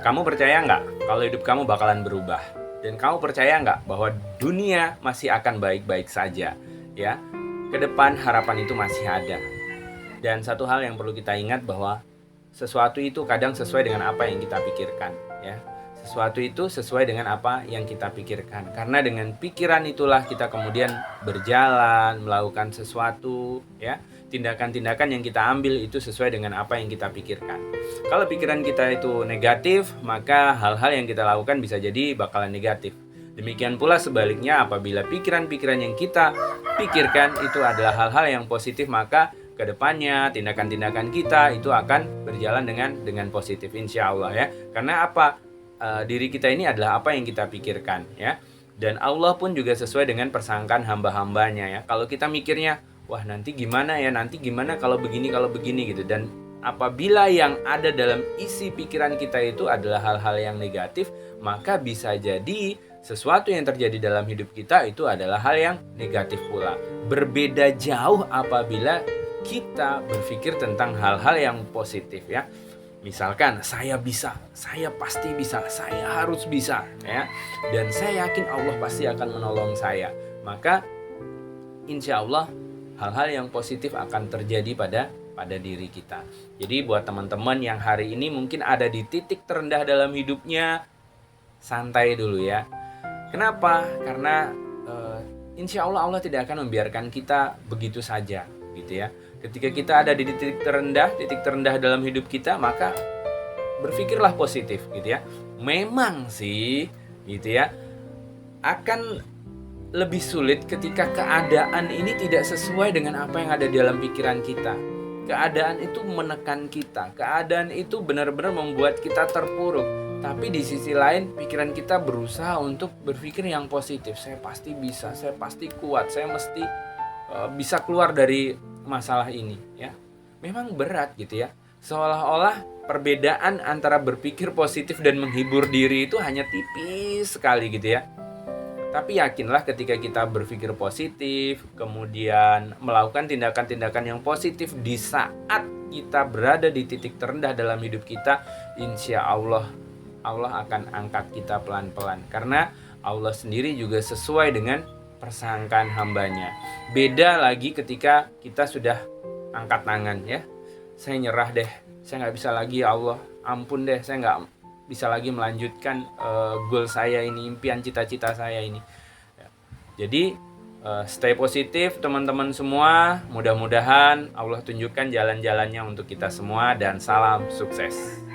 Kamu percaya nggak kalau hidup kamu bakalan berubah? Dan kamu percaya nggak bahwa dunia masih akan baik-baik saja? Ya, ke depan harapan itu masih ada. Dan satu hal yang perlu kita ingat bahwa sesuatu itu kadang sesuai dengan apa yang kita pikirkan. Ya, sesuatu itu sesuai dengan apa yang kita pikirkan. Karena dengan pikiran itulah kita kemudian berjalan, melakukan sesuatu, ya. Tindakan-tindakan yang kita ambil itu sesuai dengan apa yang kita pikirkan. Kalau pikiran kita itu negatif, maka hal-hal yang kita lakukan bisa jadi bakalan negatif. Demikian pula sebaliknya, apabila pikiran-pikiran yang kita pikirkan itu adalah hal-hal yang positif, maka kedepannya tindakan-tindakan kita itu akan berjalan dengan positif, insya Allah ya. Karena apa? Diri kita ini adalah apa yang kita pikirkan ya. Dan Allah pun juga sesuai dengan persangkaan hamba-hambanya ya. Kalau kita mikirnya, wah nanti gimana ya, nanti gimana kalau begini gitu. Dan apabila yang ada dalam isi pikiran kita itu adalah hal-hal yang negatif, maka bisa jadi sesuatu yang terjadi dalam hidup kita itu adalah hal yang negatif pula. Berbeda jauh apabila kita berpikir tentang hal-hal yang positif ya. Misalkan saya bisa, saya pasti bisa, saya harus bisa ya. Dan saya yakin Allah pasti akan menolong saya. Maka insya Allah hal-hal yang positif akan terjadi pada diri kita. Jadi buat teman-teman yang hari ini mungkin ada di titik terendah dalam hidupnya, santai dulu ya. Kenapa? Karena insya Allah Allah tidak akan membiarkan kita begitu saja gitu ya. Ketika kita ada di titik terendah dalam hidup kita, maka berpikirlah positif gitu ya. Memang sih gitu ya, akan lebih sulit ketika keadaan ini tidak sesuai dengan apa yang ada di dalam pikiran kita. Keadaan itu menekan kita, keadaan itu benar-benar membuat kita terpuruk. Tapi di sisi lain pikiran kita berusaha untuk berpikir yang positif. Saya pasti bisa, saya pasti kuat, saya mesti bisa keluar dari masalah ini ya. Memang berat gitu ya. Seolah-olah perbedaan antara berpikir positif dan menghibur diri itu hanya tipis sekali gitu ya. Tapi yakinlah ketika kita berpikir positif, kemudian melakukan tindakan-tindakan yang positif di saat kita berada di titik terendah dalam hidup kita, insya Allah Allah akan angkat kita pelan-pelan. Karena Allah sendiri juga sesuai dengan persangkaan hambanya. Beda lagi ketika kita sudah angkat tangan ya. Saya nyerah deh, saya gak bisa lagi ya Allah, ampun deh, saya gak bisa lagi melanjutkan goal saya ini, impian cita-cita saya ini. Jadi stay positif teman-teman semua. Mudah-mudahan Allah tunjukkan jalan-jalannya untuk kita semua. Dan salam sukses.